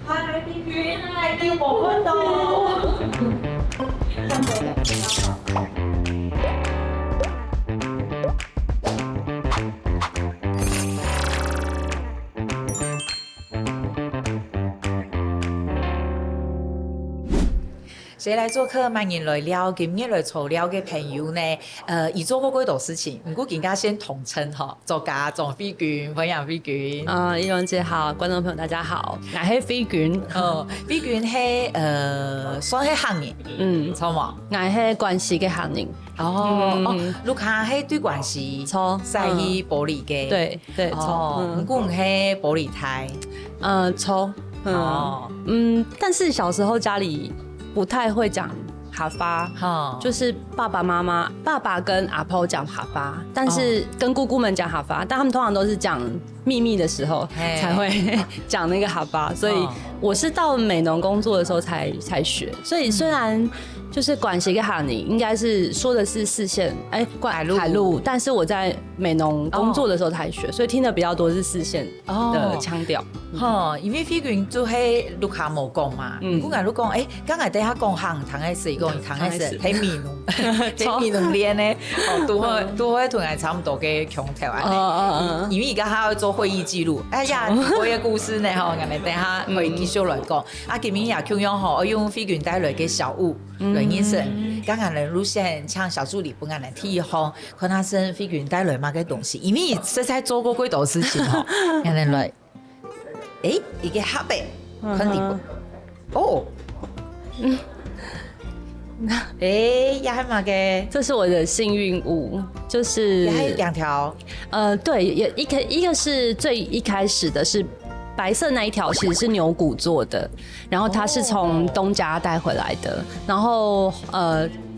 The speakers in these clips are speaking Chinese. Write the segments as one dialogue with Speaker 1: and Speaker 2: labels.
Speaker 1: 嗨，碧云，嗨，你我们到。谁来做客？欢迎来了，今日来凑了嘅朋友呢？已做过几多事情？不过更加先统称哈，作家总飞卷，分享飞卷。
Speaker 2: 易容姐好，观众朋友大家好，我是飞卷。
Speaker 1: 飞卷係算係行業，錯嘛？
Speaker 2: 我是關係嘅行業。
Speaker 1: 盧卡係對關係，
Speaker 2: 錯，
Speaker 1: 係玻璃嘅。
Speaker 2: 對，錯。
Speaker 1: 唔過係玻璃台。
Speaker 2: 錯。但是小時候家裡不太會講哈發，就是爸爸跟阿婆講哈發，但是跟姑姑們講哈發，但他們通常都是講秘密的時候才會講那個哈發，所以我是到美濃工作的時候才學，所以雖然就是管系嘅行業應該是說的是四線海陸，但是我在美濃工作的時候才學，所以聽的比較多是四線的腔調。
Speaker 1: 因為飛卷就係盧卡冇講嘛，我講剛才等下講行堂嘅事，講堂嘅事喺美濃練咧，都可以同人差唔多嘅腔調啊。因為而家還要做會議記錄，哎呀，我嘅故事呢，我哋等下可以繼續來講。今日也傾向我用飛卷帶來嘅小物來認識，剛剛人路線像小助理不啱嚟提項，看他身飛卷帶來乜嘅東西，因為實在做過幾多事情嗬，啱嚟來。一個黑白，肯定不。也係嘛嘅，
Speaker 2: 這是我的幸運物，就是
Speaker 1: 也係兩條。
Speaker 2: 對，一個是最一開始的是白色那一條，其實是牛骨做的，然後它是從東家帶回來的，然後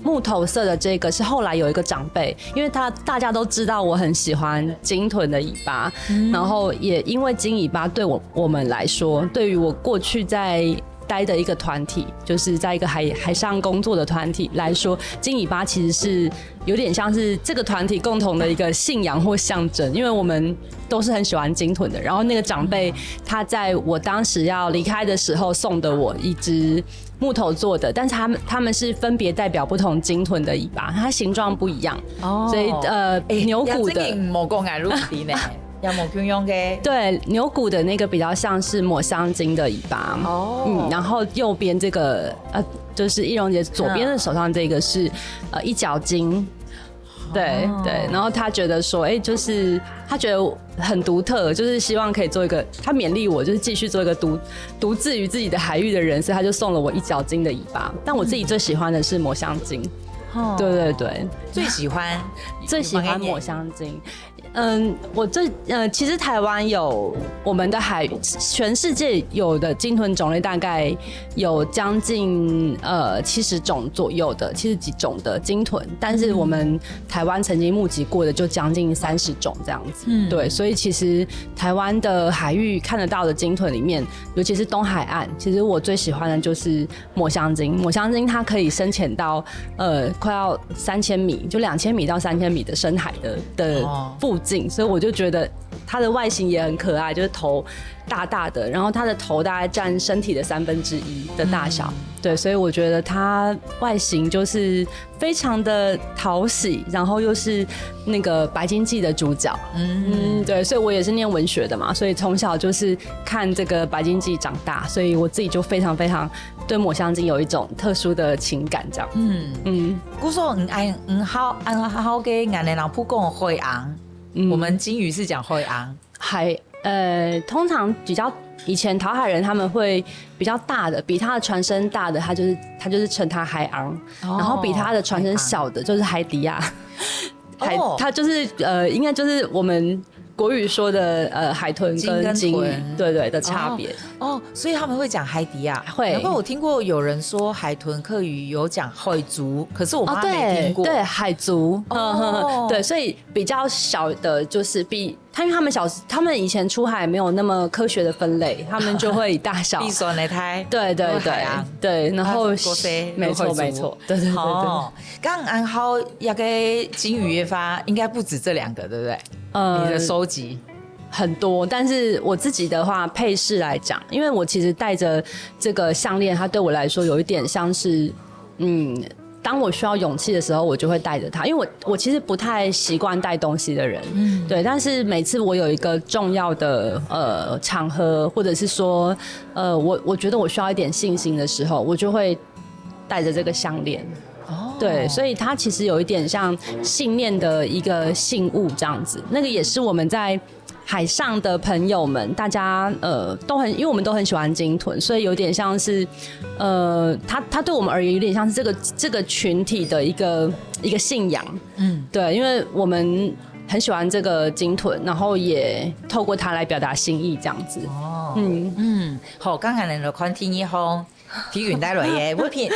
Speaker 2: 木頭色的這個是後來有一個長輩，因為大家都知道我很喜歡鯨豚的尾巴，然後也因為鯨尾巴對我們來說，對於我過去在待的一個團體，就是在一個海上工作的團體來說，鯨尾巴其實是有點像是這個團體共同的一個信仰或象徵，因為我們都是很喜歡鯨豚的。然後那個長輩他在我當時要離開的時候送的我一隻木頭做的，但是他們是分別代表不同鯨豚的尾巴，它形狀不一樣，所以牛骨的
Speaker 1: 冇講眼路啲呢。有冇咁樣嘅？
Speaker 2: 對，牛骨的那個比較像是抹香鯨的尾巴，然後右邊這個就是易容姐左邊的手上這個是一角鯨，對，然後他覺得說，就是他覺得很獨特，就是希望可以做一個，他勉勵我，就是繼續做一個獨自於自己的海域的人，所以他就送了我一角鯨的尾巴。但我自己最喜歡的是抹香鯨，對，
Speaker 1: 最喜歡
Speaker 2: 抹香鯨。其實台灣有我們的全世界有的鯨豚種類大概有將近70種左右的70幾種的鯨豚，但是我們台灣曾經目擊過的就將近30種這樣子。對，所以其實台灣的海域看得到的鯨豚裡面，尤其是東海岸，其實我最喜歡的就是抹香鯨。抹香鯨它可以深潛到快要3000米，就2000米到3000米的深海的附近，所以我就覺得它的外形也很可愛，就是頭大大的，然後它的頭大概佔身體的1/3的大小，對，所以我覺得它外形就是非常的討喜，然後又是那個白鯨記的主角，對，所以我也是念文學的嘛，所以從小就是看這個白鯨記長大，所以我自己就非常非常對抹香鯨有一種特殊的情感，這樣。
Speaker 1: 古說好嘅眼嘅人普講海昂，我們鯨魚是講海昂，
Speaker 2: 通常比較以前討海人他們會比較大的，比他的船身大的，他就是稱他海昂，然後比他的船身小的就是海迪亞，他就是應該就是我們國語說的海豚跟鯨魚，對的差別。
Speaker 1: 所以他們會講海迪亞。
Speaker 2: 會。
Speaker 1: 然後我聽過有人說海豚客語有講海族，可是我媽沒聽過。
Speaker 2: 對，海族。對，所以比較小的就是因為他們以前出海沒有那麼科學的分類，他們就會以大小。
Speaker 1: 必酸的胎。
Speaker 2: 對，然後沒錯，對。
Speaker 1: 剛剛好一個鯨魚的話，應該不止這2個，對不對？你的收集。
Speaker 2: 很多，但是我自己的话配饰来讲，因为我其实戴着这个项链，它对我来说有一点像是当我需要勇气的时候，我就会带着它，因为我其实不太习惯带东西的人，对。但是每次我有一个重要的场合，或者是说我觉得我需要一点信心的时候，我就会带着这个项链。对，所以它其实有一点像信念的一个信物这样子。那个也是我们在海上的朋友们，大家都很，因为我们都很喜欢鲸豚，所以有点像是它对我们而言有点像是这个群体的一个信仰。对，因为我们很喜欢这个鲸豚，然后也透过它来表达心意这样子。
Speaker 1: 好，刚才你就看天一方飛完帶來嘅會片，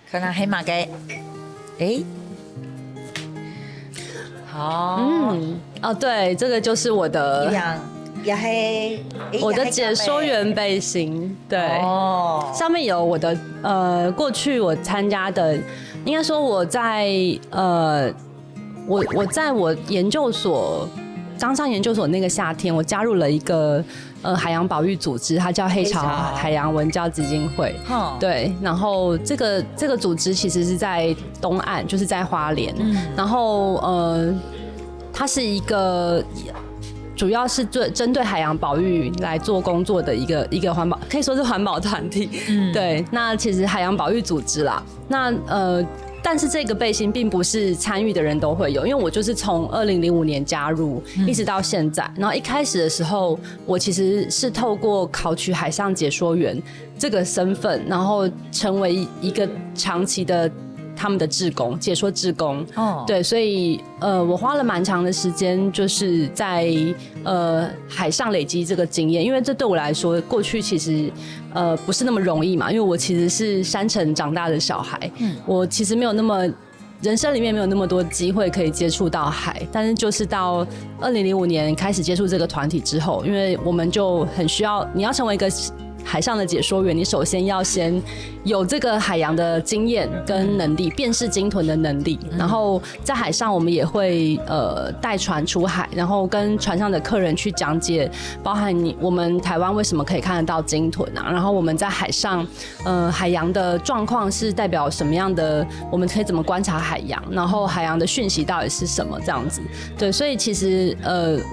Speaker 1: 可能起碼嘅，好，
Speaker 2: 对，这个就是我的，
Speaker 1: 也係
Speaker 2: 我的解说员背心，对，上面有我的过去我参加的，应该说我在我在我研究所刚上研究所那个夏天，我加入了一个海洋保育组织，它叫黑潮海洋文教基金会。对，然后这个组织其实是在东岸，就是在花莲。然后它是一个主要是针对海洋保育来做工作的一个环保，可以说是环保团体。对，那其实海洋保育组织啦，那但是这个背心并不是参与的人都会有，因为我就是从2005年加入，一直到现在。然后一开始的时候，我其实是透过考取海上解说员这个身份，然后成为一个长期的他们的志工，解说志工。对，所以我花了蛮长的时间，就是在海上累积这个经验，因为这对我来说，过去其实不是那么容易嘛，因为我其实是山城长大的小孩，我其实没有那么人生里面没有那么多机会可以接触到海，但是就是到2005年开始接触这个团体之后，因为我们就很需要，你要成为一个海上的解说员，你首先要先有这个海洋的经验跟能力，辨识鲸豚的能力。然后在海上，我们也会带船出海，然后跟船上的客人去讲解，包含我们台湾为什么可以看得到鲸豚啊，然后我们在海上海洋的状况是代表什么样的，我们可以怎么观察海洋，然后海洋的讯息到底是什么这样子。对，所以其实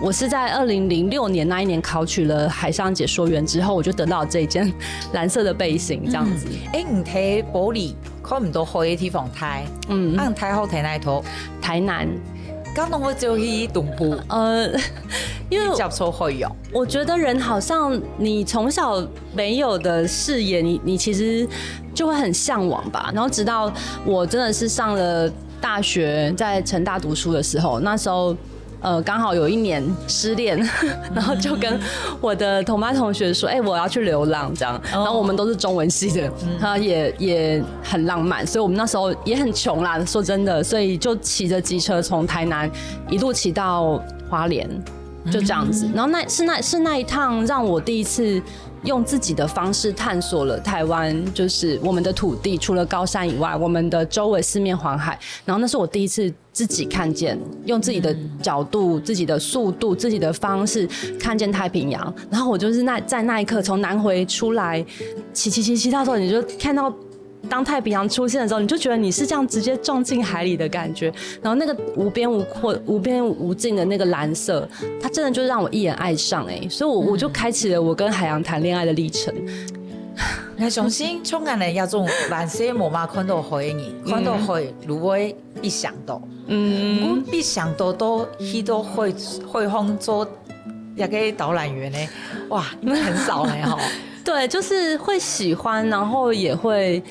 Speaker 2: 我是在2006年那一年考取了海上解说员之后，我就得到这一件蓝色的背心这样子。
Speaker 1: 你睇保利看唔到去嘅地方睇，睇好睇哪一套？
Speaker 2: 台南。
Speaker 1: 咁我就去東部，
Speaker 2: 因為
Speaker 1: 接觸去哦。
Speaker 2: 我覺得人好像你從小沒有的視野，你其實就會很向往吧。然後直到我真的是上了大學，在成大讀書的時候，那時候剛好有一年失戀，然後就跟我的同班同學說，我要去流浪這樣。然後我們都是中文系的，他也很浪漫，所以我們那時候也很窮啦，說真的，所以就騎着機車從台南一路騎到花蓮，就這樣子。然後是那一趟讓我第一次用自己的方式探索了台灣，就是我們的土地，除了高山以外，我們的周圍四面環海。然後那是我第一次自己看見，用自己的角度、自己的速度、自己的方式看見太平洋。然後我就是在那一刻從南回出來，騎到時候，你就看到當太平洋出現的時候，你就覺得你是這樣直接撞進海裡的感覺。然後那個無邊無盡的那個藍色，它真的就讓我一眼愛上所以我就開啟了我跟海洋談戀愛的歷程。
Speaker 1: 我相信衝緊嚟有種藍色冇嘛看到海嘅，看到海如果必想到，我必想到都去到海方做一個導覽員呢，哇，應該很少呢哈。
Speaker 2: 對，就是會喜歡，然後也會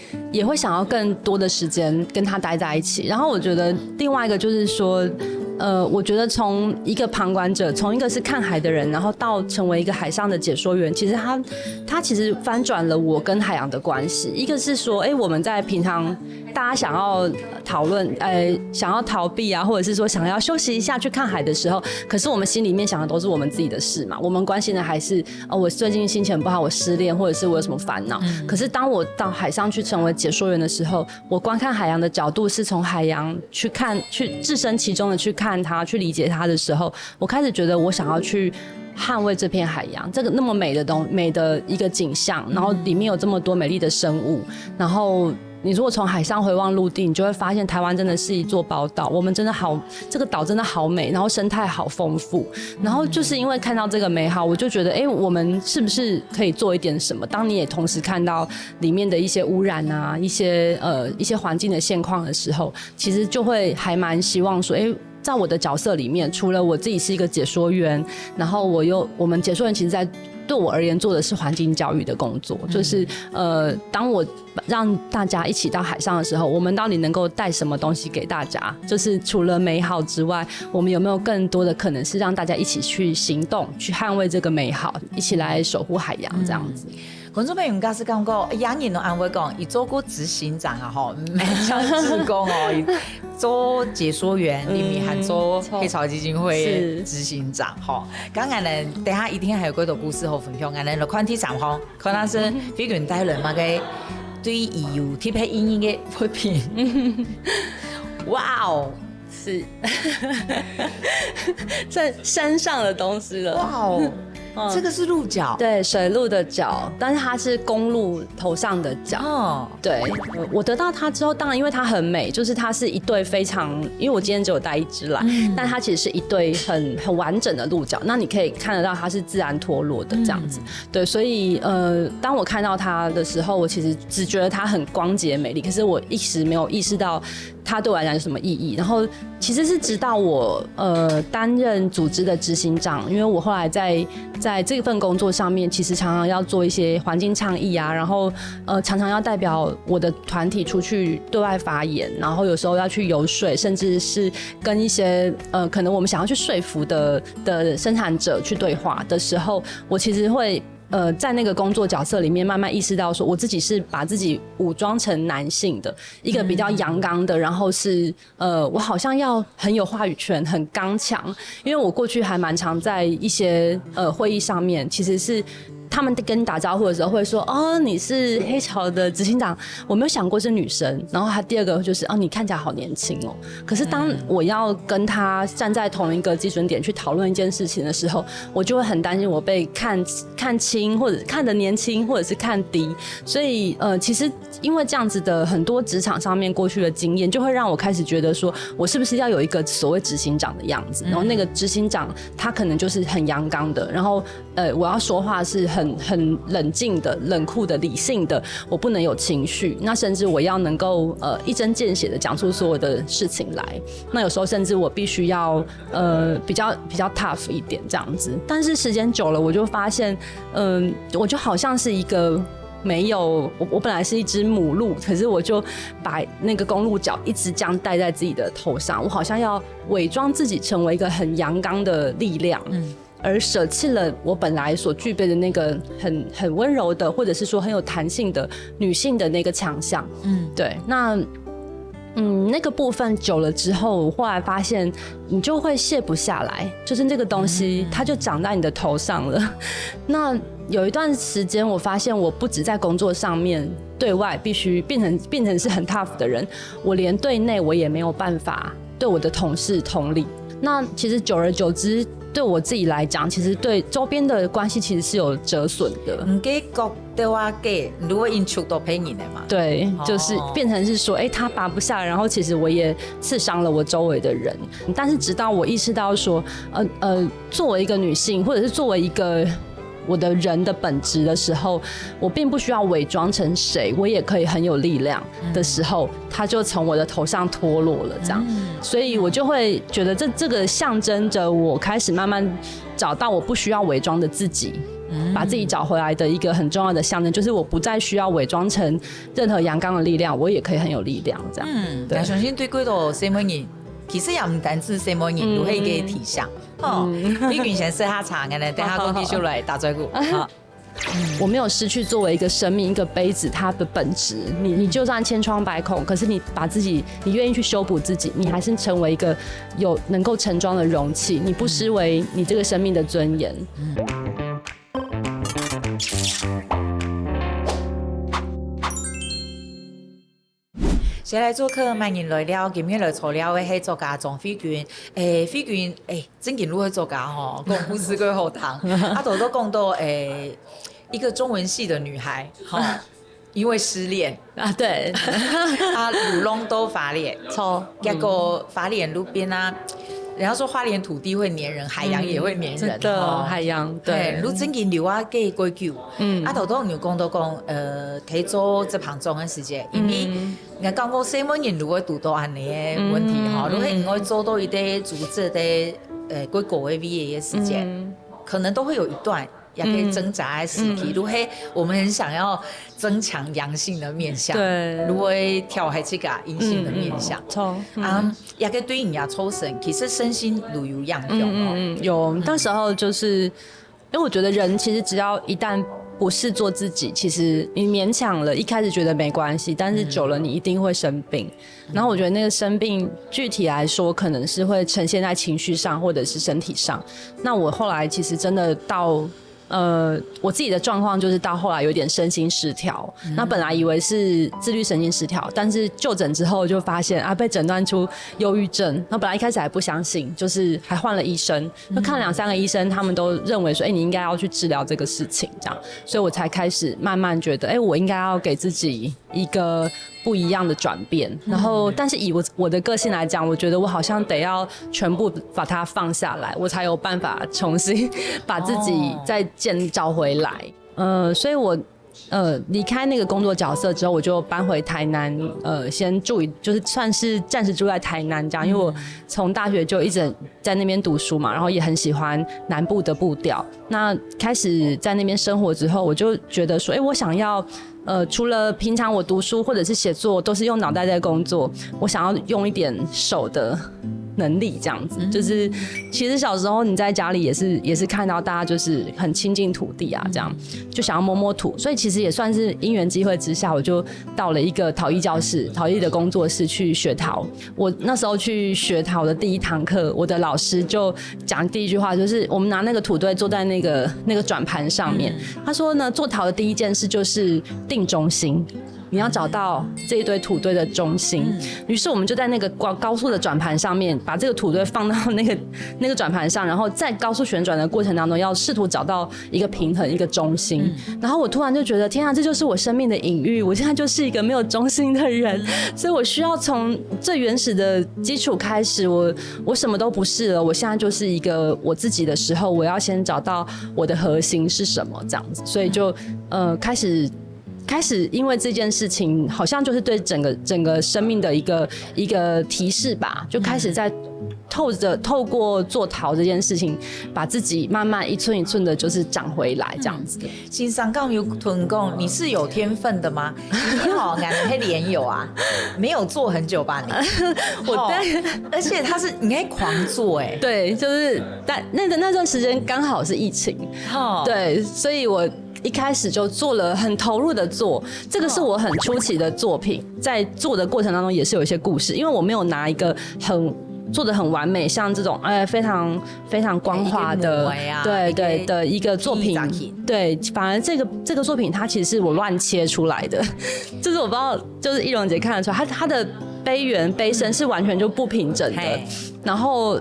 Speaker 2: 想要更多的時間跟他待在一起。然後我覺得另外一個就是說，我覺得從一個旁觀者，從一個是看海的人，然後到成為一個海上的解說員，其實他其實翻轉了我跟海洋的關係。一個是說，我們在平常大家想要討論，想要逃避啊，或者是說想要休息一下去看海的時候，可是我們心裡面想的都是我們自己的事嘛。我們關心的還是我最近心情不好，我失戀，或者是我有什麼煩惱。可是當我到海上去成為解說員的時候，我觀看海洋的角度是從海洋去看，去置身其中的去看它，去理解它的時候，我開始覺得我想要去捍卫这片海洋，这个那么美的一个景象，然后里面有这么多美丽的生物，然后你如果从海上回望陆地，你就会发现台湾真的是一座宝岛，我们真的好，这个岛真的好美，然后生态好丰富，然后就是因为看到这个美好，我就觉得我们是不是可以做一点什么？当你也同时看到里面的一些污染啊，一些环境的现况的时候，其实就会还蛮希望说，在我的角色里面，除了我自己是一个解说员，然后我们解说员其实在对我而言做的是环境教育的工作，就是当我让大家一起到海上的时候，我们到底能够带什么东西给大家？就是除了美好之外，我们有没有更多的可能是让大家一起去行动，去捍卫这个美好，一起来守护海洋这样子。
Speaker 1: 观众朋友，假使讲过，杨颖都安慰讲，伊做过执行长啊，吼，唔系像志工哦，做解说员，里面还做黑潮基金会执行长，吼。咁我哋等下一定還有幾多故事好分享，我哋就看第三項，可能是非常大人嘛嘅對伊有特別意義嘅批評。哇哦！
Speaker 2: 是在山上的东西了。
Speaker 1: 哇哦！这个是鹿角，
Speaker 2: 对，水鹿的角，但是它是公鹿头上的角。哦，对，我得到它之后，当然因为它很美，就是它是一对非常，因为我今天只有带一只来，但它其实是一对很完整的鹿角。那你可以看得到它是自然脱落的这样子。对，所以当我看到它的时候，我其实只觉得它很光洁美丽，可是我一时没有意识到它对我来讲有什么意义。然后其实是直到我担任组织的执行长，因为我后来在这份工作上面，其实常常要做一些环境倡议啊，然后常常要代表我的团体出去对外发言，然后有时候要去游说，甚至是跟一些可能我们想要去说服的生产者去对话的时候，我其实会在那个工作角色里面慢慢意识到说，我自己是把自己武装成男性的一个比较阳刚的，然后是我好像要很有话语权，很刚强，因为我过去还蛮常在一些会议上面，其实是他们跟你打招呼的时候会说，哦，你是黑潮的执行长，我没有想过是女生。然后他第二个就是，哦，你看起来好年轻哦。可是当我要跟他站在同一个基准点去讨论一件事情的时候，我就会很担心我被看轻，或者看得年轻，或者是看低。所以其实因为这样子的很多职场上面过去的经验，就会让我开始觉得说，我是不是要有一个所谓执行长的样子？然后那个执行长他可能就是很阳刚的，然后我要说话是很冷静的、冷酷的、理性的，我不能有情绪。那甚至我要能够一针见血的讲出所有的事情来。那有时候甚至我必须要比较 tough 一点这样子。但是时间久了，我就发现，我就好像是一个没有我本来是一只母鹿，可是我就把那个公鹿角一直这样戴在自己的头上，我好像要伪装自己成为一个很阳刚的力量。而舍弃了我本来所具备的那个很温柔的，或者是说很有弹性的女性的那个强项。对，那个部分久了之后，我后来发现你就会卸不下来，就是那个东西它就长在你的头上了。那有一段时间，我发现我不只在工作上面对外必须变成是很 tough 的人，我连对内我也没有办法对我的同事同理。那其实久而久之，对我自己来讲，其实对周边的关系其实是有折损的。
Speaker 1: 给国对话给，如果因出都陪你的嘛。
Speaker 2: 对，就是变成是说，他拔不下来，然后其实我也刺伤了我周围的人。但是直到我意识到说，作为一个女性，或者是作为一个我的人的本质的时候，我并不需要伪装成谁，我也可以很有力量的时候，它就从我的头上脱落了，这样。所以我就会觉得这个象征着我开始慢慢找到我不需要伪装的自己，把自己找回来的一个很重要的象征，就是我不再需要伪装成任何阳刚的力量，我也可以很有力量，这样。
Speaker 1: 我相信对几多什么人，其實也唔單止什麼人都係嘅體相。你原先食下茶嘅咧，等下我繼續嚟打嘴鼓。
Speaker 2: 我没有失去作为一个生命一个杯子它的本质，你就算千疮百孔，可是你把自己，你愿意去修补自己，你还是成为一个有能够盛装的容器，你不失为你这个生命的尊严。
Speaker 1: 先来做客慢人来了，今日来撮了的係作家莊飛娟。飛娟真嘅如何作家吼，講故事幾好聽。啊，都講到一個中文系的女孩，因為失戀
Speaker 2: 啊，對，
Speaker 1: 魯龍都發臉，結果發臉路邊啊。人家說花蓮土地會黏人，海洋也會黏人。
Speaker 2: 真的，海洋對。
Speaker 1: 如真嘅留啊幾規矩，頭都有講到講，睇做這旁種嘅時間，因為人講過細蚊人如果讀到安尼嘅問題吼，如果應該做到一啲組織的幾個嘅 V 嘅時間，可能都會有一段。也可以掙扎的時期，如果我們很想要增強陽性的面向，對，如果跳下這個陰性的面向，也可以對應下抽身，其實身心都有樣用。
Speaker 2: 有，那時候就是因為我覺得人其實只要一旦不是做自己，其實你勉強了，一開始覺得沒關係，但是久了你一定會生病。然後我覺得那個生病具體來說，可能是會呈現在情緒上或者是身體上。那我後來其實真的到。我自己的狀況就是到後來有點身心失調，那本來以為是自律神經失調，但是就診之後就發現被診斷出憂鬱症。那本來一開始還不相信，就是還換了醫生，那看了2-3個醫生，他們都認為說，你應該要去治療這個事情，這樣，所以我才開始慢慢覺得，我應該要給自己一個不一樣的轉變。然後，但是以我的個性來講，我覺得我好像得要全部把它放下來，我才有辦法重新把自己再找回來。所以我離開那個工作角色之後，我就搬回台南，先住，就是算是暫時住在台南這樣，因為我從大學就一直在那邊讀書嘛，然後也很喜歡南部的步調。那開始在那邊生活之後，我就覺得說，我想要除了平常我讀書或者是寫作都是用腦袋在工作，我想要用一點手的能力這樣子，就是其實小時候你在家裡也是看到大家就是很親近土地啊，這樣就想要摸摸土，所以其實也算是因緣機會之下，我就到了一個陶藝教室、陶藝的工作室去學陶。我那時候去學陶的第一堂課，我的老師就講第一句話，就是我們拿那個土堆坐在那個轉盤上面，他說呢，做陶的第一件事就是定中心。你要找到這一堆土堆的中心，於是我們就在那個高速的轉盤上面，把這個土堆放到那個轉盤上，然後在高速旋轉的過程當中，要試圖找到一個平衡，一個中心。然後我突然就覺得，天啊，這就是我生命的隱喻，我現在就是一個沒有中心的人，所以我需要從最原始的基礎開始，我什麼都不是了，我現在就是一個我自己的時候，我要先找到我的核心是什麼，這樣子，所以就開始因為這件事情好像就是對整個生命的一個提示吧，就開始在透過做陶這件事情，把自己慢慢一寸一寸的，就是長回來這樣子。
Speaker 1: 先生剛有屯講，你是有天分的嗎？你好，俺的臉有啊，沒有做很久吧你？
Speaker 2: 我
Speaker 1: 對，而且他是你還狂做
Speaker 2: 對，就是但那段時間剛好是疫情，對，所以我一開始就做了很投入的做，這個是我很初期的作品，在做的過程當中也是有一些故事，因為我沒有拿一個做得很完美，像這種非常非常光滑的，對的一個作品，對，反而這個作品它其實是我亂切出來的，就是我不知道，就是依蓉姐看得出來，它的杯緣杯身是完全就不平整的，然後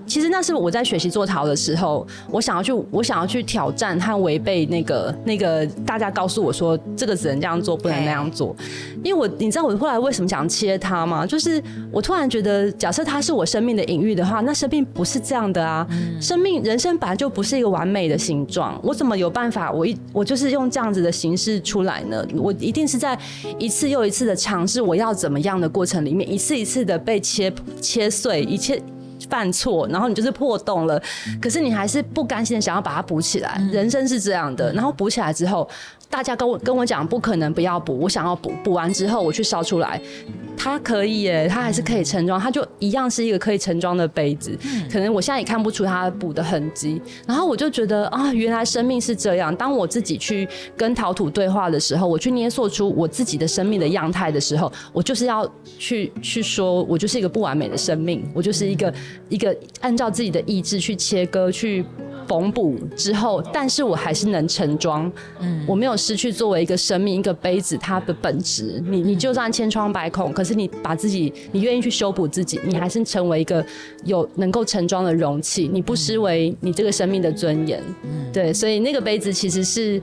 Speaker 2: 其實那是我在學習做陶的時候，我想要去挑戰和違背那個大家告訴我說這個只能這樣做，不能那樣做。因為你知道我後來為什麼想切它嗎？就是我突然覺得，假設它是我生命的隱喻的話，那生命不是這樣的啊。人生本來就不是一個完美的形狀，我怎麼有辦法我就是用這樣子的形式出來呢？我一定是在一次又一次的嘗試我要怎麼樣的過程裡面，一次一次的被切碎，犯錯，然後你就是破洞了，可是你還是不甘心的想要把它補起來。人生是這樣的，然後補起來之後，大家跟我講不可能不要補，我想要補完之後我去燒出來，它可以耶，它還是可以盛裝，它就一樣是一個可以盛裝的杯子。可能我現在也看不出它補的痕跡，然後我就覺得啊，原來生命是這樣。當我自己去跟陶土對話的時候，我去捏塑出我自己的生命的樣態的時候，我就是要去說，我就是一個不完美的生命，我就是一個按照自己的意志去切割，去缝补之后，但是我还是能盛装，我没有失去作为一个生命一个杯子它的本质。你就算千疮百孔，可是你把自己，你愿意去修补自己，你还是成为一个有能够盛装的容器，你不失为你这个生命的尊严。对，所以那个杯子其实是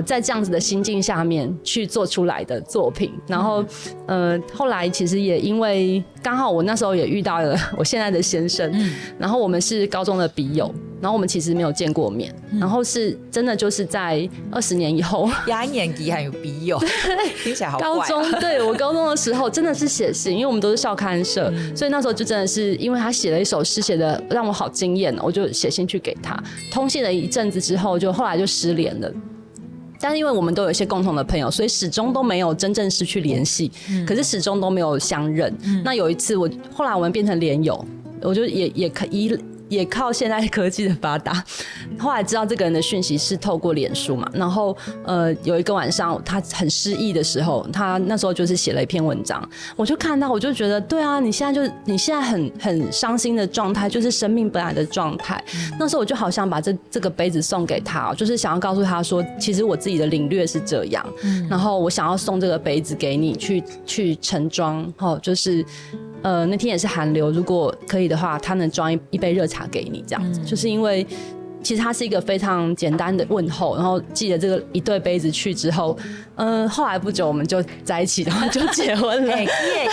Speaker 2: 在这样子的心境下面去做出来的作品。然后后来其实也因为刚好我那时候也遇到了我现在的先生，然后我们是高中的笔友，然后我们其实没有见过面，然后是真的就是在20年以后，
Speaker 1: 压年级还有笔友，听起来好怪。
Speaker 2: 高中对我高中的时候真的是写信，因为我们都是校刊社，所以那时候就真的是因为他写了一首诗，写的让我好惊艳，我就写信去给他。通信了一阵子之后，就后来就失联了。但是因为我们都有一些共同的朋友，所以始终都没有真正失去联系，可是始终都没有相认。那有一次后来我们变成连友，我就也靠现在科技的发达，后来知道这个人的讯息是透过脸书嘛，然后有一个晚上他很失意的时候，他那时候就是写了一篇文章，我就看到我就觉得对啊，你现在很伤心的状态，就是生命本来的状态。那时候我就好想把这个杯子送给他，就是想要告诉他说，其实我自己的领略是这样，然后我想要送这个杯子给你去盛装，就是那天也是寒流，如果可以的话，他能装一杯热茶给你，这样子，就是因为其实它是一个非常简单的问候，然后寄了这个一对杯子去之后，后来不久我们就在一起，然后就结婚了。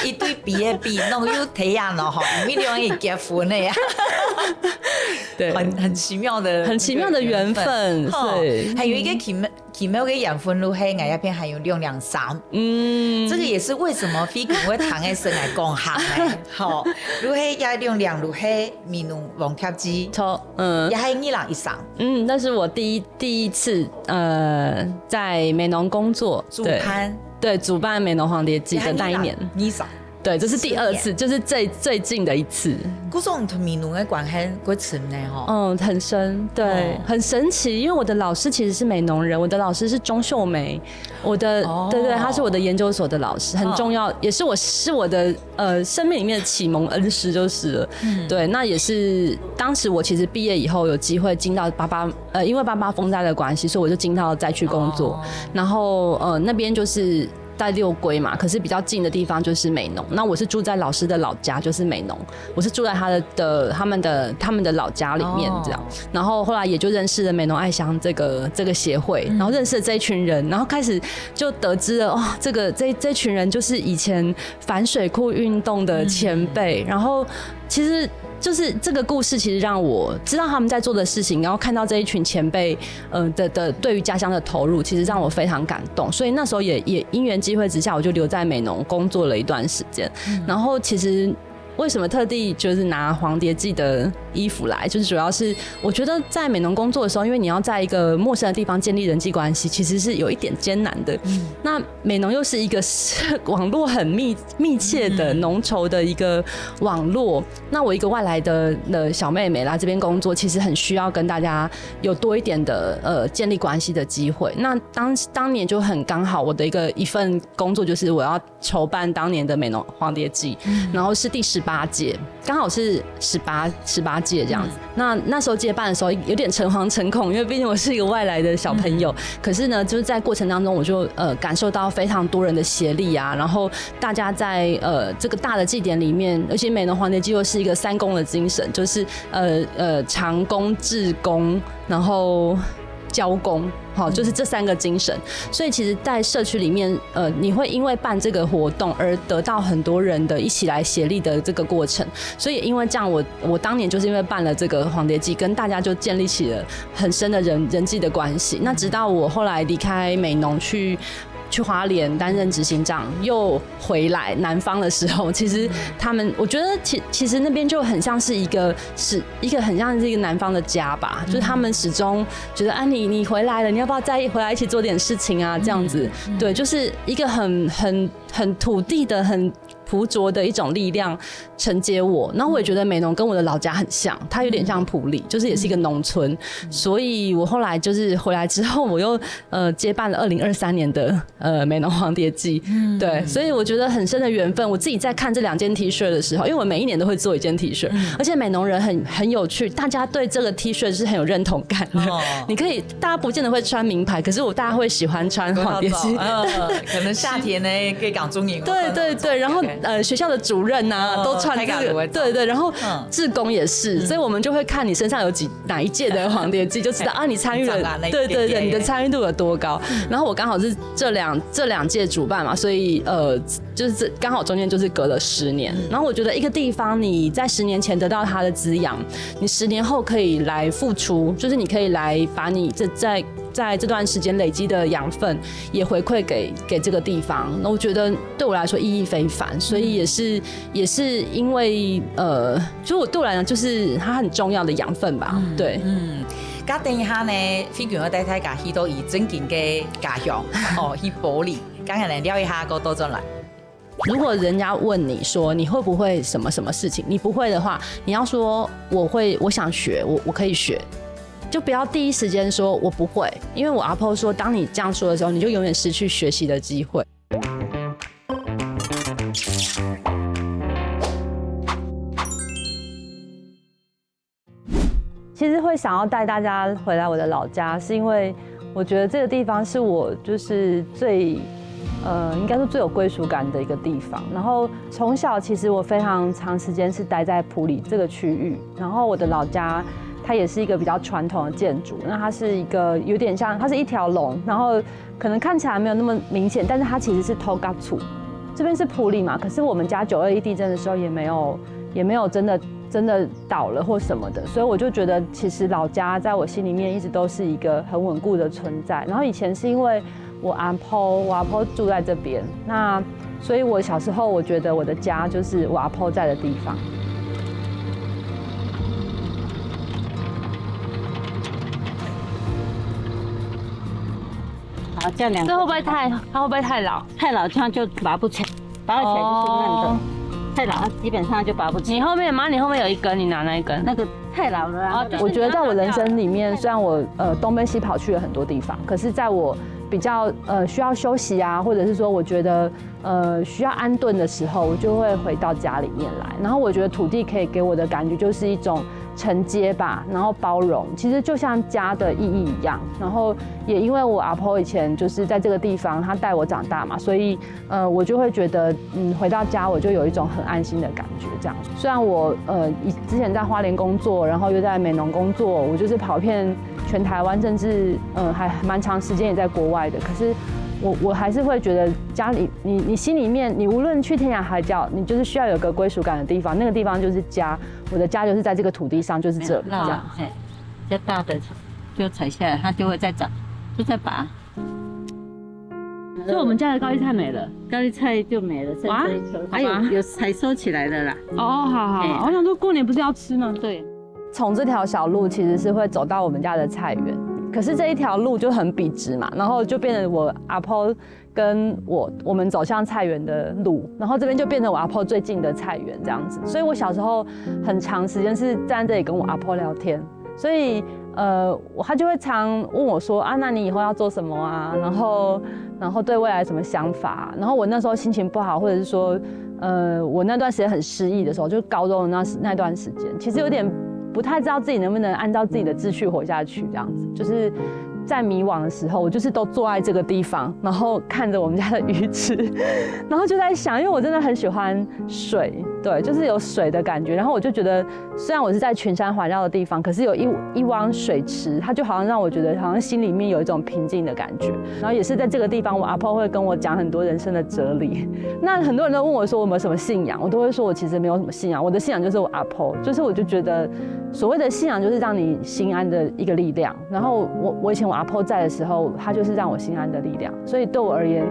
Speaker 1: 一对笔的笔弄又这样了哈，没地方可以结婚了呀。对，很奇妙的
Speaker 2: 缘分。对，
Speaker 1: 还有一个奇妙的缘分，如黑矮一片还有623，这个也是为什么飞行会谈的生来讲行呢？好，如黑也623，如黑美浓网贴机，也还2人以上。
Speaker 2: 那是我第一次在美浓工作，主办美浓黄蝶季的那一年。对，这是第2次，就是最近的一次。
Speaker 1: 古种同美浓的关系很深呢，哈。
Speaker 2: 很深，对，很神奇。因为我的老师其实是美浓人，我的老师是钟秀梅，对，他是我的研究所的老师，很重要，也是我的生命里面的启蒙恩师就是了。对，那也是当时我其实毕业以后有机会进到因为爸爸风灾的关系，所以我就进到灾区工作，然后那边就是在六龟嘛，可是比较近的地方就是美浓。那我是住在老师的老家，就是美浓，我是住在他们的老家里面这样。然后后来也就认识了美浓爱乡这个协会，然后认识了这一群人，然后开始就得知了这群人就是以前反水库运动的前辈，然后其实就是这个故事，其实让我知道他们在做的事情，然后看到这一群前辈的对于家乡的投入，其实让我非常感动。所以那时候也因缘机会之下，我就留在美浓工作了一段时间。然后其实为什么特地就是拿黄蝶季的衣服来，就是主要是我觉得在美浓工作的时候，因为你要在一个陌生的地方建立人际关系，其实是有一点艰难的。那美浓又是一个网络很密切的浓稠的一个网络，那我一个外来的小妹妹来这边工作，其实很需要跟大家有多一点的建立关系的机会。那当年就很刚好，我的一份工作就是我要筹办当年的美浓黄蝶季，然后是第18届，刚好是18届这样子。那时候接办的时候有点诚惶诚恐，因为毕竟我是一个外来的小朋友。可是呢，就是在过程当中，我就感受到非常多人的协力啊，然后大家在这个大的祭典里面，而且美浓黄蝶季又是一个3公的精神，就是长工、志工，然后交工，好，就是这3个精神。所以其实在社区里面你会因为办这个活动而得到很多人的一起来协力的这个过程。所以因为这样，我当年就是因为办了这个黄蝶季，跟大家就建立起了很深的人际的关系。那直到我后来离开美浓去花莲担任执行长，又回来南方的时候，其实他们，我觉得其实那边就很像是一个很像是一个南方的家吧，就是他们始终觉得你回来了，你要不要再回来一起做点事情啊？这样子，对，就是一个很土地的很朴拙的一种力量承接我。然后我也觉得美浓跟我的老家很像，它有点像埔里，就是也是一个农村。所以我后来就是回来之后，我又接办了2023年的美浓黄蝶季。对，所以我觉得很深的缘分。我自己在看这2件 T 恤的时候，因为我每一年都会做一件 T 恤，而且美浓人很有趣，大家对这个 T 恤是很有认同感的。你可以，大家不见得会穿名牌，可是大家会喜欢穿黄蝶季。
Speaker 1: 可能夏天呢可以讲中营。
Speaker 2: 对对对，然后学校的主任啊都穿这个，对对，然后志工也是，所以我们就会看你身上有哪一届的黄蝶季，就知道啊你参与了，对对对，你的参与度有多高。然后我刚好是这两届主办嘛，所以就是刚好中间就是隔了10年。然后我觉得一个地方你在10年前得到它的滋养，你10年后可以来付出，就是你可以来把你在这段时间累积的养分也回馈给这个地方。那我觉得对我来说意义非凡，所以也是因为就对我来讲就是它很重要的养分吧。对，
Speaker 1: 咁等一下呢，飛卷我帶大家去到伊正經嘅家鄉去埔里，咁人嚟聊一下個多陣來。
Speaker 2: 如果人家問你說你會不會什麼什麼事情，你不會的話，你要說我想學，我可以學。就不要第一時間說我不會，因為我阿婆說，當你這樣說的時候，你就永遠失去學習的機會。其實會想要帶大家回來我的老家，是因為我覺得這個地方是我就是應該說最有歸屬感的一個地方。然後從小其實我非常長時間是待在埔里這個區域，然後我的老家它也是一個比較傳統的建築，那它是一個有點像，它是一條龍，然後可能看起來沒有那麼明顯，但是它其實是土埆厝。這邊是埔里嘛，可是我們家921地震的時候也沒有真的倒了或什麼的，所以我就覺得其實老家在我心裡面一直都是一個很穩固的存在。然後以前是因為我阿婆住在這邊，那所以我小時候我覺得我的家就是我阿婆在的地方。
Speaker 3: 好，这样
Speaker 2: 这会不会太老？
Speaker 3: 太老这样就拔不起来，拔起来就是嫩的。太老基本上就拔不起来。
Speaker 2: 你后面有一根，你拿那一根。
Speaker 3: 那个太老了啊。
Speaker 2: 我觉得在我人生里面，虽然我东奔西跑去了很多地方，可是在我比较需要休息啊，或者是说我觉得需要安顿的时候，我就会回到家里面来。然后我觉得土地可以给我的感觉就是一种承接吧，然后包容，其实就像家的意义一样。然后也因为我阿婆以前就是在这个地方，她带我长大嘛，所以我就会觉得回到家我就有一种很安心的感觉。这样，虽然我之前在花莲工作，然后又在美浓工作，我就是跑遍全台湾，甚至还蛮长时间也在国外的，可是我还是会觉得家里你心里面，你无论去天涯海角，你就是需要有个归属感的地方，那个地方就是家。我的家就是在这个土地上，就是这里这样。
Speaker 3: 比较大的就采下来，它就会再长，就再拔。
Speaker 2: 所以我们家的高丽菜没了，
Speaker 3: 高丽菜就没了，剩这一颗。还有采收起来的啦。
Speaker 2: 哦，好，我想说过年不是要吃吗？
Speaker 3: 对。
Speaker 2: 从这条小路其实是会走到我们家的菜园。可是这一条路就很笔直嘛，然后就变成我阿婆跟我们走向菜园的路，然后这边就变成我阿婆最近的菜园这样子。所以我小时候很长时间是站在这里跟我阿婆聊天，所以他就会常问我说啊，那你以后要做什么啊？然后对未来什么想法？然后我那时候心情不好，或者是说我那段时间很失意的时候，就是高中的那段时间，其实有点不太知道自己能不能按照自己的秩序活下去，这样子，就是在迷惘的时候，我就是都坐在这个地方，然后看着我们家的鱼池，然后就在想，因为我真的很喜欢水，对，就是有水的感觉。然后我就觉得，虽然我是在群山环绕的地方，可是有一汪水池，它就好像让我觉得，好像心里面有一种平静的感觉。然后也是在这个地方，我阿婆会跟我讲很多人生的哲理。那很多人都问我说，我有没有什么信仰？我都会说我其实没有什么信仰，我的信仰就是我阿婆，就是我就觉得。所谓的信仰就是让你心安的一个力量，然后我以前我阿婆在的时候，她就是让我心安的力量，所以对我而言，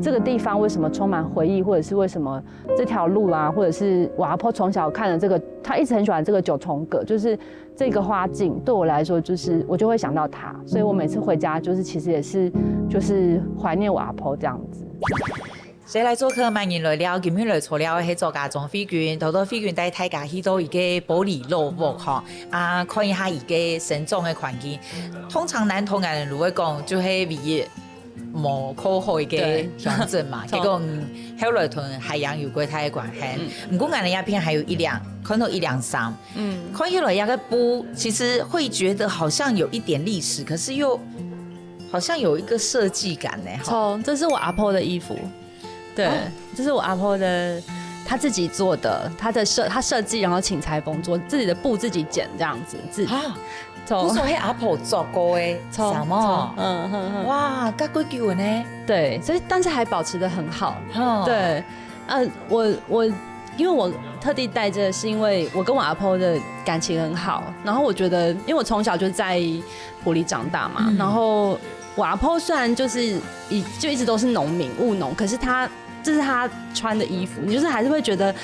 Speaker 2: 这个地方为什么充满回忆，或者是为什么这条路啊，或者是我阿婆从小看的这个，她一直很喜欢这个九重葛，就是这个花径，对我来说就是我就会想到她，所以我每次回家就是其实也是就是怀念我阿婆这样子。
Speaker 1: 谁来做客万人来了，今天来做了係作家莊飛卷，頭飛卷帶大家去到一個玻璃路屋吼，看一下一個生長的環境。通常咱台灣人如果講，就係唯一無可好一個鄉鎮嘛，結果後來同海洋有過太嘅關係。唔過俺的鴉片還有看到123，看起來一個布，其實會覺得好像有一點歷史，可是又好像有一個設計感呢。
Speaker 2: 這是我阿婆的衣服。對，這是我阿婆的，她自己做的，她設計，然後請裁縫做，自己的布自己剪這樣子。
Speaker 1: 不是係阿婆做過的，什麼？哇，咁貴舊呢？
Speaker 2: 對，所以但是還保持得很好。對，我因為我特地帶這個是因為我跟我阿婆的感情很好，然後我覺得，因為我從小就在埔里長大嘛，然後我阿婆雖然就是就一直都是農民務農，可是這是她穿的衣服，你就是還是會覺得，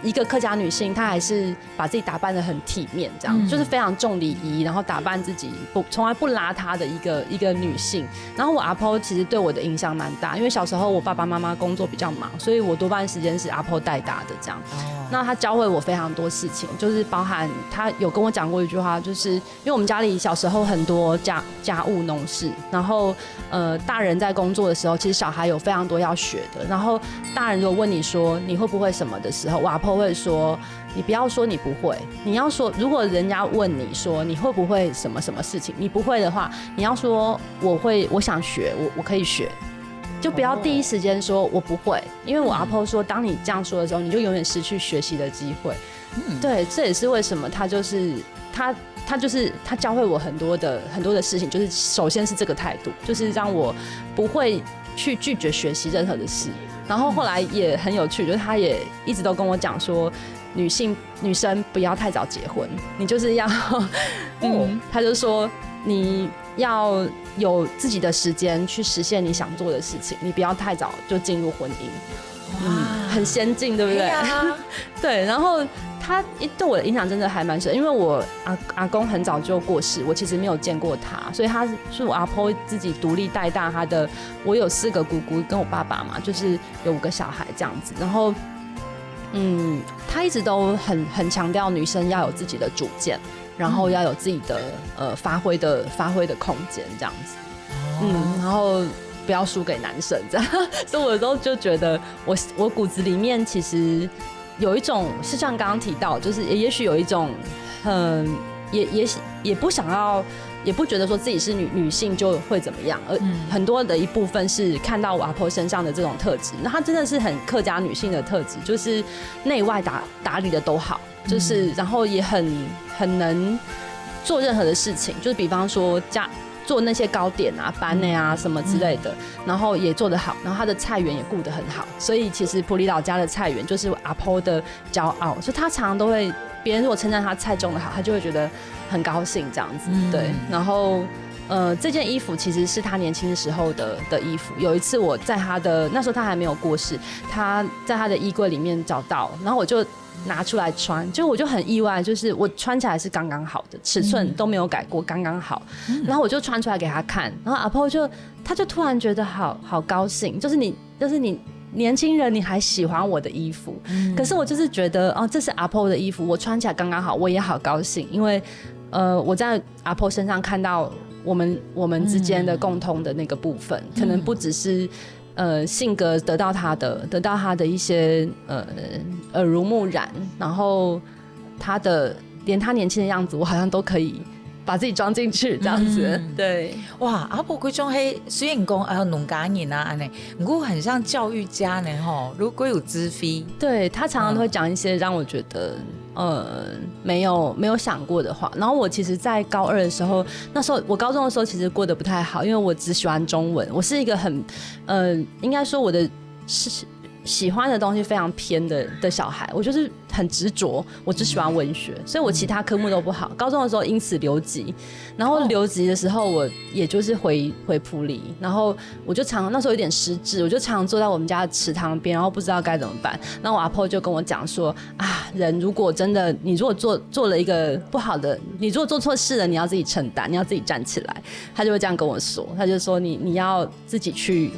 Speaker 2: 一個客家女性，她還是把自己打扮得很體面，這樣，就是非常重禮儀，然後打扮自己從來不邋遢的一個女性。然後我阿婆其實對我的影響蠻大，因為小時候我爸爸媽媽工作比較忙，所以我多半時間是阿婆帶大的這樣。那她教會我非常多事情，就是包含她有跟我講過一句話，就是因為我們家裡小時候很多家務農事，然後大人在工作的時候，其實小孩有非常多要學的，然後大人如果問你說你會不會什麼的時候，我阿婆會說，你不要說你不會，你要說如果人家問你說你會不會什麼什麼事情，你不會的話，你要說我會，我想學，我可以學，就不要第一時間說我不會，因為我阿婆說，當你這樣說的時候，你就永遠失去學習的機會。對，這也是為什麼他教會我很多的事情，就是首先是這個態度，就是讓我不會去拒絕學習任何的事。然後後來也很有趣，就是他也一直都跟我講說，女生不要太早結婚，你就是要，他就說你要有自己的時間去實現你想做的事情，你不要太早就進入婚姻。很先進，對不對？對，然後他對我的影響真的還蠻深，因為我阿公很早就過世，我其實沒有見過他，所以他是我阿婆自己獨立帶大他的。我有4個姑姑跟我爸爸嘛，就是有5個小孩這樣子。然後，他一直都很強調女生要有自己的主見，然後要有自己的發揮的空間這樣子。然後不要輸給男生，這樣。所以我有時候就覺得我骨子裡面其實有一種，是像剛剛提到，就是也許有一種也不想要，也不覺得說自己是女性就會怎麼樣，而很多的一部分是看到我阿婆身上的這種特質，那她真的是很客家女性的特質，就是內外打理的都好，就是然後也很能做任何的事情，就是比方說做那些糕點啊、班內啊什麼之類的，然後也做得好，然後他的菜園也顧得很好，所以其實埔里老家的菜園就是阿婆的驕傲，所以他常常都會，別人如果稱讚他菜種得好，他就會覺得很高興這樣子，對。然後這件衣服其實是他年輕時候的衣服，有一次我在他的那時候他還沒有過世，他在他的衣櫃裡面找到，然後我就拿出來穿，就我就很意外，就是我穿起來是剛剛好的，尺寸都沒有改過，剛剛好。然後我就穿出來給他看，然後阿婆他就突然覺得好高興，就是你年輕人你還喜歡我的衣服，可是我就是覺得哦，這是阿婆的衣服，我穿起來剛剛好，我也好高興，因為我在阿婆身上看到我們之間的共同的那個部分，可能不只是性格得到他的一些耳濡目染，然後連他年輕的樣子，我好像都可以把自己裝進去，這樣子。對，哇，阿婆嗰種係雖然講農家人啊，不過很像教育家呢，吼，如果有知飛，對，他常常都會講一些讓我覺得沒有想過的話。然後我其實在高2的時候，那時候我高中的時候其實過得不太好，因為我只喜歡中文，我是一個很應該說我的喜歡的東西非常偏的小孩，我就是很執着，我只喜歡文學，所以我其他科目都不好。高中的時候因此留級，然後留級的時候我也就是回埔里，然後我就那時候有點失智，我就常坐在我們家的池塘邊，然後不知道該怎麼辦。然後我阿婆就跟我講說啊，人如果真的你如果做了一個不好的，你如果做錯事了，你要自己承擔，你要自己站起來。他就會這樣跟我說，他就說你要自己去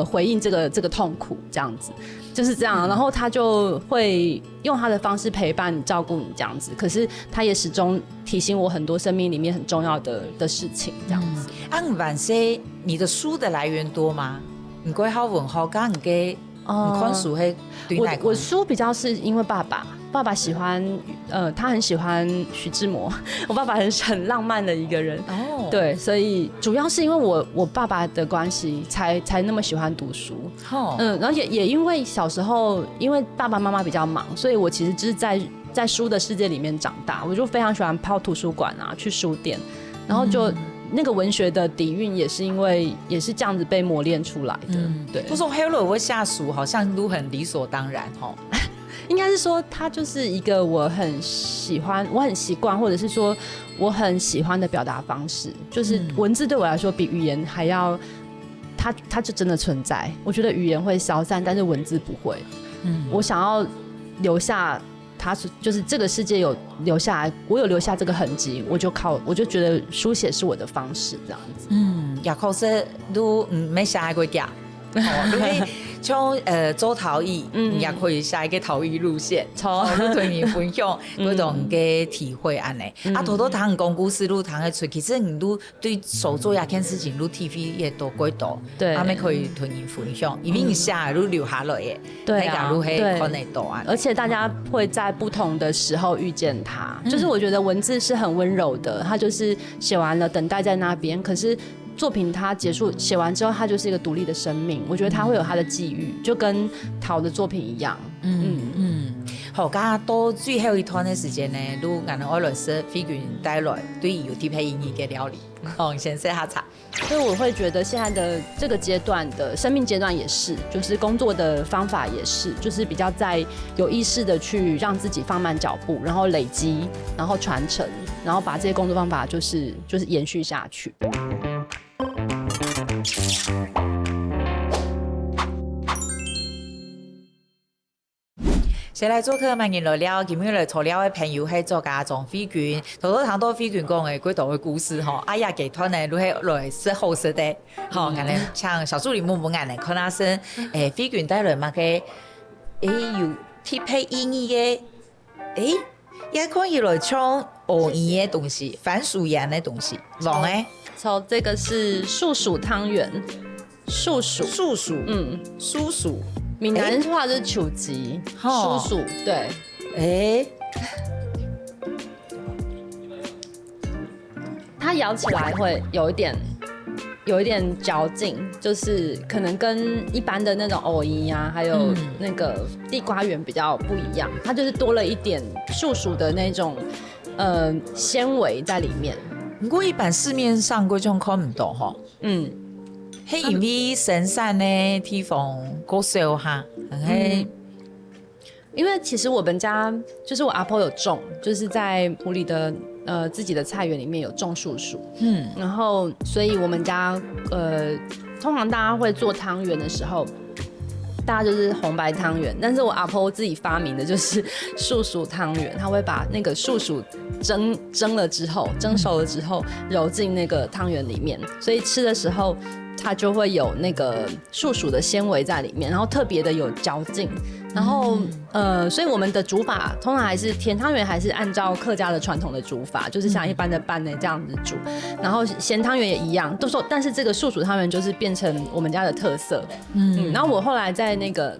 Speaker 2: 回应这个痛苦，这样子就是这样。然后他就会用他的方式陪伴你、照顾你这样子。可是他也始终提醒我很多生命里面很重要的事情，这样子。
Speaker 1: 按晚些，你的书的来源多吗？你过好文好，刚你给你看书会对哪？
Speaker 2: 我书比较是因为爸爸喜欢，他很喜欢徐志摩，我爸爸很浪漫的一个人，对，所以主要是因为我爸爸的关系才那么喜欢读书，然后也因为小时候因为爸爸妈妈比较忙，所以我其实就是在书的世界里面长大，我就非常喜欢泡图书馆啊，去书店，然后就。那个文学的底蕴也是因为也是这样子被磨练出来的，对。
Speaker 1: 不说黑了我下属好像都很理所当然
Speaker 2: 应该是说它就是一个我很喜欢、我很习惯，或者是说我很喜欢的表达方式。就是文字对我来说比语言还要，它就真的存在。我觉得语言会消散，但是文字不会。我想要留下。他就是这个世界有留下来，我有留下这个痕迹，我就觉得书写是我的方式，这样子。
Speaker 1: 也可是都没写过假，你可以像做陶艺，也可以下一个陶艺路线，你同你分享嗰種嘅體會安尼。多多談講故事，都談得出。其實你都對手做一件事情，都 TV 也多幾多，
Speaker 2: 對，
Speaker 1: 他們可以同你分享，因為你下都留下來嘅，
Speaker 2: 對啊，
Speaker 1: 對，看得到啊。
Speaker 2: 而且大家會在不同的時候遇見他，就是我覺得文字是很溫柔的，他就是寫完了，等待在那邊，可是。作品它结束写完之后，它就是一个独立的生命。我觉得它会有它的际遇，就跟陶的作品一样。
Speaker 1: 好，家到最後一段的時間呢，都我哋愛來食飛卷帶來對有啲配音嘅料理。先食下茶。
Speaker 2: 所以我会觉得现在的这个阶段的生命阶段也是，就是工作的方法也是，就是比较在有意识的去让自己放慢脚步，然后累积，然后传承，然后把这些工作方法就是延续下去。
Speaker 1: 先来做客萬年來了，今日來坐了的朋友係作家莊飛卷，頭頭談到飛卷講的幾道嘅故事吼，哎呀，集團呢都係來說好食的，吼，可能像小助理木木眼呢，看下先，飛卷帶來乜嘅，有貼配音樂嘅，也可以來唱藕鹽的東西，番薯鹽的東西，啷誒？
Speaker 2: 從這個是樹薯湯圓，樹薯，
Speaker 1: 樹薯。
Speaker 2: 闽南话就是球吉，叔叔对，它咬起来会有一点嚼劲，就是可能跟一般的那种藕泥啊，还有那个地瓜圆比较不一样，它就是多了一点树薯的那种纤维在里面。
Speaker 1: 不过一般市面上嗰種看唔到吼。係因為深山的地方夠少哈，
Speaker 2: 因为其實我們家就是我阿婆有種，就是在埔里的自己的菜園裡面有種樹薯，然後所以我們家通常大家會做湯圓的時候，大家就是紅白湯圓，但是我阿婆自己發明的就是樹薯湯圓，他會把那個樹薯蒸了之後，蒸熟了之後揉進那個湯圓裡面，所以吃的時候。它就会有那个树薯的纤维在里面，然后特别的有嚼劲，然后所以我们的煮法通常还是甜汤圆，还是按照客家的传统的煮法，就是像一般的拌呢这样子煮，然后咸汤圆也一样，都说，但是这个树薯汤圆就是变成我们家的特色。然后我后来在那个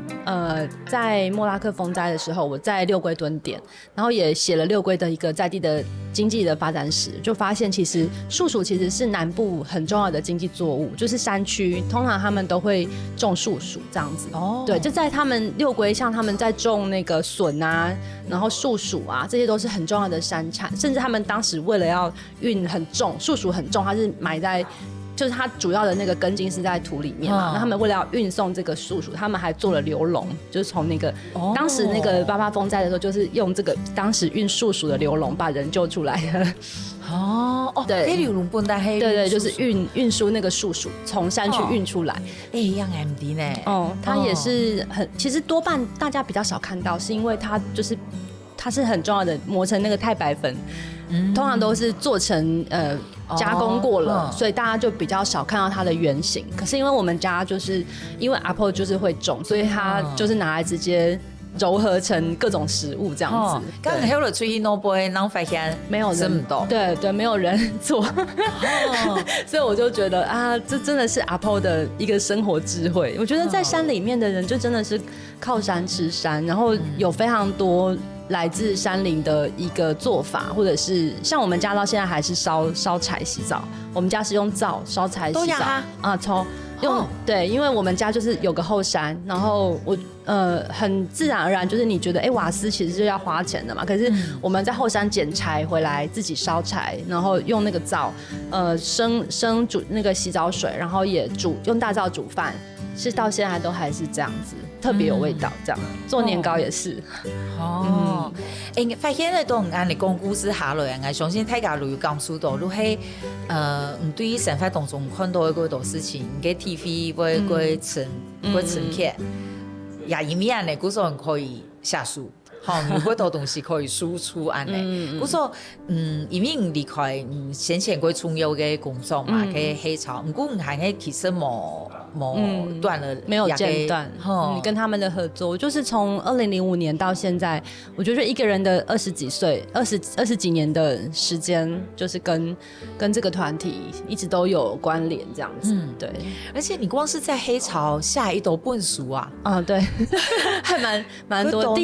Speaker 2: 在莫拉克风灾的时候，我在六龟蹲点，然后也写了六龟的一个在地的经济的发展史，就发现其实树薯其实是南部很重要的经济作物，就是山区通常他们都会种树薯这样子。对，就在他们六龟，像他们在种那个笋啊，然后树薯啊，这些都是很重要的山产，甚至他们当时为了要运很重，树薯很重，它是埋在。就是它主要的那个根茎是在土里面嘛，那他们为了要运送这个树薯，他们还做了流笼，就是从那个当时那个88风灾的时候，就是用这个当时运树薯的流笼把人救出来的。对，
Speaker 1: 黑流笼不带黑，
Speaker 2: 对，就是运输那个树薯从山区运出来。
Speaker 1: 样 MD 呢？
Speaker 2: 它也是很，其实多半大家比较少看到，是因为它就是它是很重要的，磨成那个太白粉，通常都是做成加工过了，所以大家就比较少看到它的原型。可是因为我们家就是因为 Apple 就是会种，所以它就是拿来直接揉合成各种食物这样子。
Speaker 1: 刚才有了出去 no boy， 然后发现
Speaker 2: 没有人
Speaker 1: 懂，
Speaker 2: 对，没有人做，所以我就觉得啊，这真的是 Apple 的一个生活智慧。我觉得在山里面的人就真的是靠山吃山，然后有非常多来自山林的一个做法，或者是像我们家到现在还是烧柴洗澡，我们家是用灶烧柴洗澡啊，对，因为我们家就是有个后山，然后我很自然而然就是你觉得瓦斯其实是要花钱的嘛，可是我们在后山捡柴回来自己烧柴，然后用那个灶生煮那个洗澡水，然后也用大灶煮饭，是到现在都还是这样子，特别有味道。这样做年糕也是。
Speaker 1: 发现咧都唔按你讲故事下來，我相信大家如果講述到，如係對於生活當中看到嗰多事情，嘅 TV 會呈現，也一面咧，嗰種可以下書。如果多東西可以輸出安尼，嗰種因為唔離開先前過重要嘅工作嘛，嘅黑潮，唔過唔係嘅其實冇斷了，
Speaker 2: 沒有間斷。你跟他們的合作，就是從2005年到現在，我覺得一個人的20幾歲、20幾年的時間，就是跟這個團體一直都有關聯，這樣子。對。而
Speaker 1: 且你光是在黑潮下一本書啊，
Speaker 2: 對，還蠻多。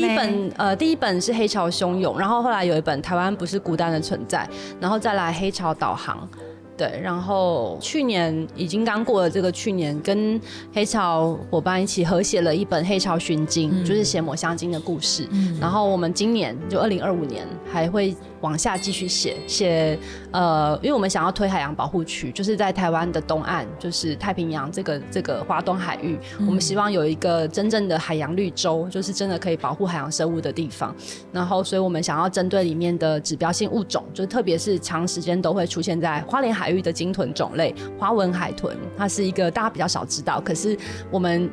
Speaker 2: 第一本是黑潮洶湧，然後後來有一本台灣不是孤單的存在，然後再來黑潮導航。对，然后去年已经刚过了这个去年，跟黑潮伙伴一起合写了一本《黑潮寻经》，就是写抹香鲸的故事。然后我们今年就2025年还会往下继续写，因为我们想要推海洋保护区，就是在台湾的东岸，就是太平洋这个华东海域，我们希望有一个真正的海洋绿洲，就是真的可以保护海洋生物的地方。然后，所以我们想要针对里面的指标性物种，就是特别是长时间都会出现在花莲海域的鲸豚种类，花纹海豚，它是一个大家比较少知道，可是我们。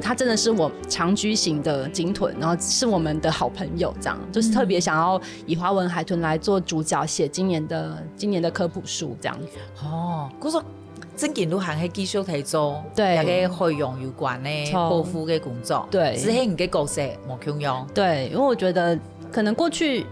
Speaker 2: 它真的是我长居型的鲸豚，然後是我們的好朋友，這樣就是特別想要以花紋海豚來做主角，寫今年的科普書，這樣子。
Speaker 1: 嗰個真件都行喺繼續睇做，
Speaker 2: 對，
Speaker 1: 有個海洋有關嘅保護嘅工作，
Speaker 2: 對，
Speaker 1: 只係唔嘅角色冇強用。
Speaker 2: 對，因為我覺得可能過去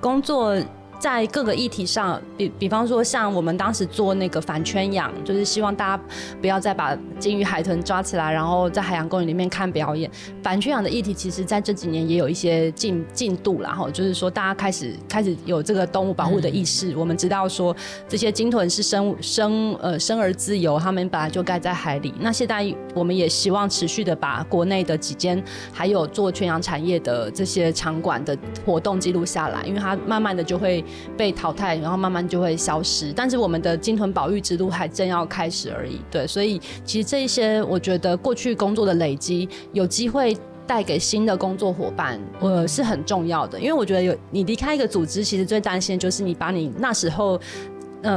Speaker 2: 工作。在各個議題上，比方說像我們當時做那個反圈養，就是希望大家不要再把鯨魚海豚抓起來，然後在海洋公園裡面看表演。反圈養的議題，其實在這幾年也有一些進度啦，就是說大家開始有這個動物保護的意識。我們知道說這些鯨豚是生而自由，他們本來就該在海裡。那現在我們也希望持續的把國內的幾間還有做圈養產業的這些場館的活動記錄下來，因為它慢慢的就會被淘汰，然後慢慢就會消失。但是我們的鯨豚保育之路還正要開始而已。對，所以其實這一些我覺得過去工作的累積，有機會帶給新的工作夥伴，是很重要的。因為我覺得你離開一個組織，其實最擔心的就是你把你那時候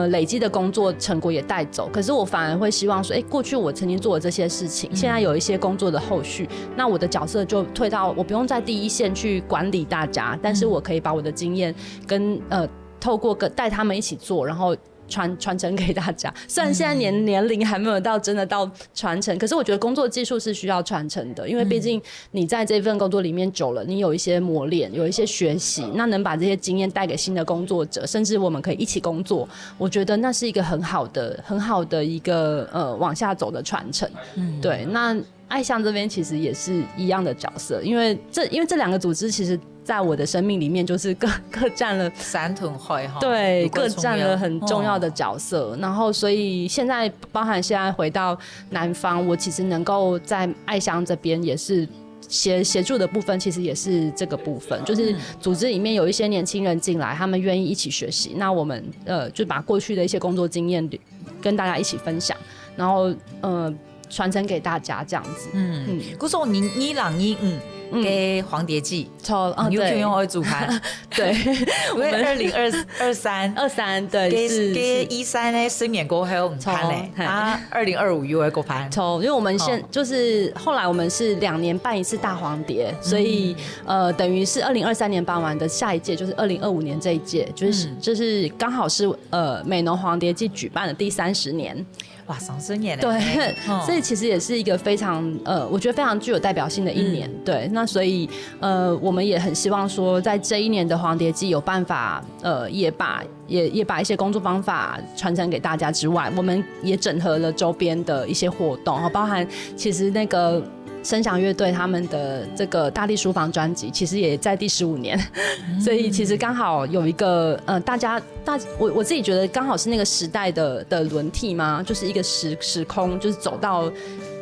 Speaker 2: 累積的工作成果也帶走。可是我反而會希望說，過去我曾經做的這些事情，現在有一些工作的後續，那我的角色就退到我不用在第一線去管理大家，但是我可以把我的經驗跟透過帶他們一起做，然後傳承給大家。雖然現在年齡還沒有到真的到傳承，可是我覺得工作技術是需要傳承的，因為畢竟你在這份工作裡面久了，你有一些磨練，有一些學習，那能把這些經驗帶給新的工作者，甚至我們可以一起工作，我覺得那是一個很好的一個往下走的傳承。對，那愛象這邊其實也是一樣的角色，因為這兩個組織其實在我的生命裡面就是各佔了
Speaker 1: 山豚會，
Speaker 2: 對，各佔了很重要的角色。然後所以現在包含現在回到南方，我其實能夠在愛象這邊也是協助的部分，其實也是這個部分，就是組織裡面有一些年輕人進來，他們願意一起學習，那我們就把過去的一些工作經驗跟大家一起分享，然後傳承給大家這樣子。
Speaker 1: 嗰時候你给黄蝶记，
Speaker 2: 对，
Speaker 1: 有用会主盘，
Speaker 2: 对，
Speaker 1: 因为2023
Speaker 2: 对
Speaker 1: 给13呢新年过后盘嘞，2025又会过盘，
Speaker 2: 因为我们就是后来我们是2年办一次大黄蝶，所以等于是2023年办完的下一届就是2025年这一届，就是刚好是美浓黄蝶季举办的第30年。
Speaker 1: 哇，30年了，
Speaker 2: 对，所以其实也是一个非常我觉得非常具有代表性的一年。对，那所以我们也很希望说，在这一年的黄蝶季有办法也把一些工作方法传承给大家之外，我们也整合了周边的一些活动，包含其实那个声响乐队他们的这个大地书房专辑其实也在第15年，所以其实刚好有一个我自己觉得刚好是那个时代的轮替嘛，就是一个时空，就是走到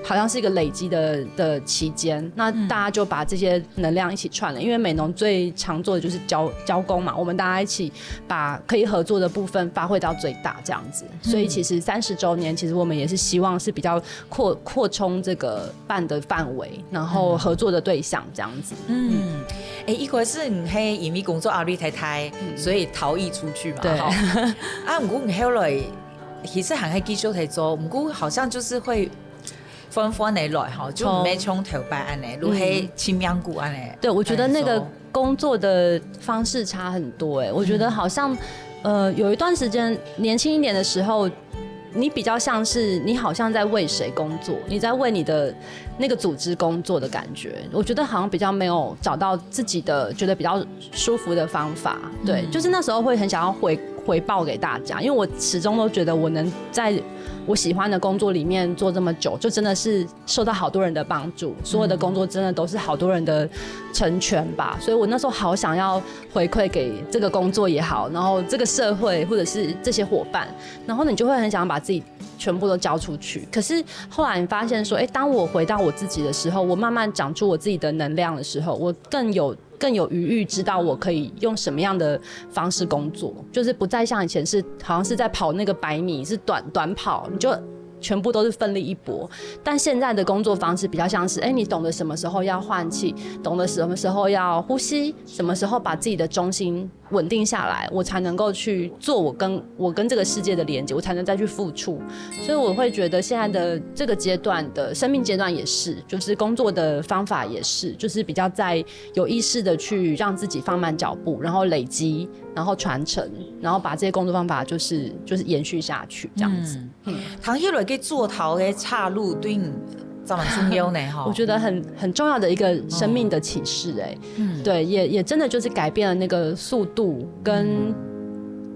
Speaker 2: 好像是一个累积的期间，那大家就把这些能量一起串了，因为美浓最常做的就是交工嘛，我们大家一起把可以合作的部分发挥到最大这样子，所以其实30周年其实我们也是希望是比较扩充这个办的范围，然后合作的对象这样子。
Speaker 1: 一开始你是因为工作压力太大，所以逃逸出去嘛，
Speaker 2: 对
Speaker 1: 不过你后来其实还是继续在做，不过好像就是会分分的来哈，就唔係從頭擺安尼，如係青苗股安尼。
Speaker 2: 对，我觉得那个工作的方式差很多我觉得好像有一段时间年轻一点的时候，你比较像是你好像在为谁工作，你在为你的那个组织工作的感觉。我觉得好像比较没有找到自己的觉得比较舒服的方法。对，就是那时候会很想要回报给大家，因为我始终都觉得我能在我喜欢的工作里面做这么久，就真的是受到好多人的帮助，所有的工作真的都是好多人的成全吧，所以我那时候好想要回馈给这个工作也好，然后这个社会或者是这些伙伴，然后你就会很想把自己全部都交出去。可是后来你发现说，当我回到我自己的时候，我慢慢长出我自己的能量的时候，我更有余裕知道我可以用什么样的方式工作，就是不再像以前是好像是在跑那个100米是短跑，你就全部都是奋力一搏。但现在的工作方式比较像是你懂得什么时候要换气，懂得什么时候要呼吸，什么时候把自己的中心稳定下来，我才能够去做我跟这个世界的连接，我才能再去付出。所以我会觉得现在的这个阶段的生命阶段也是，就是工作的方法也是，就是比较在有意识的去让自己放慢脚步，然后累积，然后传承，然后把这些工作方法就是延续下去这样子。
Speaker 1: 唐一蕊给做头的岔路对你这么重要呢？
Speaker 2: 我觉得很重要的一个生命的启示对，也真的就是改变了那个速度跟。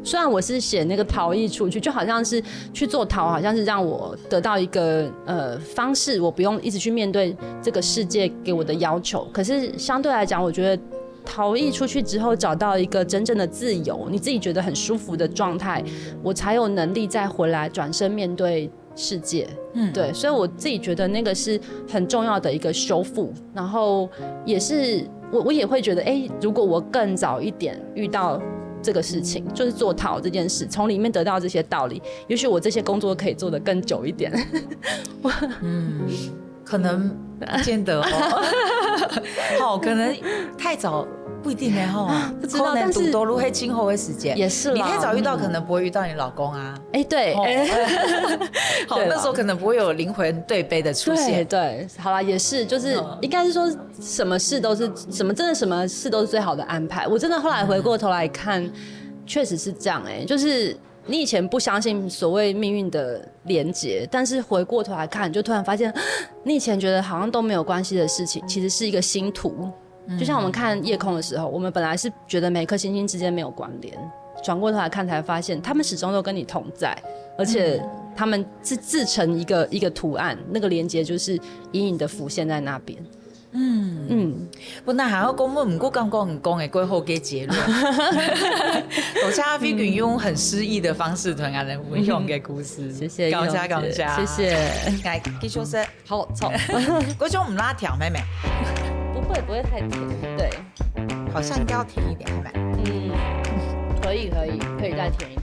Speaker 2: 虽然我是写那个逃逸出去，就好像是去做逃，好像是让我得到一个方式，我不用一直去面对这个世界给我的要求。可是相对来讲，我觉得逃逸出去之后，找到一个真正的自由，你自己觉得很舒服的状态，我才有能力再回来转身面对世界。对，所以我自己觉得那个是很重要的一个修复，然后也是我也会觉得，如果我更早一点遇到这个事情，就是做陶这件事，从里面得到这些道理，也许我这些工作可以做得更久一点。
Speaker 1: 可能不见得可能太早不一定
Speaker 2: 不知道，
Speaker 1: 可能赌多如黑今后的时间
Speaker 2: 也是啦。
Speaker 1: 你太早遇到，可能不会遇到你老公啊。
Speaker 2: 对，
Speaker 1: 那时候可能不会有灵魂对杯的出现。
Speaker 2: 对，好啦，也是，就是应该是说，什么事都是真的什么事都是最好的安排。我真的后来回过头来看，确实是这样就是。你以前不相信所谓命运的连结，但是回过头来看，你就突然发现，你以前觉得好像都没有关系的事情，其实是一个星图。就像我们看夜空的时候，我们本来是觉得每颗星星之间没有关联，转过头来看才发现，他们始终都跟你同在，而且他们是自成一个图案，那个连结就是隐隐的浮现在那边。
Speaker 1: 本來還有講，我唔過剛剛唔講嘅過後嘅結論，多謝阿飛君用很詩意的方式同我哋分享嘅故事，
Speaker 2: 謝謝，
Speaker 1: 感謝，
Speaker 2: 謝謝。
Speaker 1: 來繼續說，
Speaker 2: 好，走。
Speaker 1: 嗰種唔拉甜，妹妹？
Speaker 2: 不會太甜，對，
Speaker 1: 好像應該要甜一點，係咪？
Speaker 2: 可以再甜一點。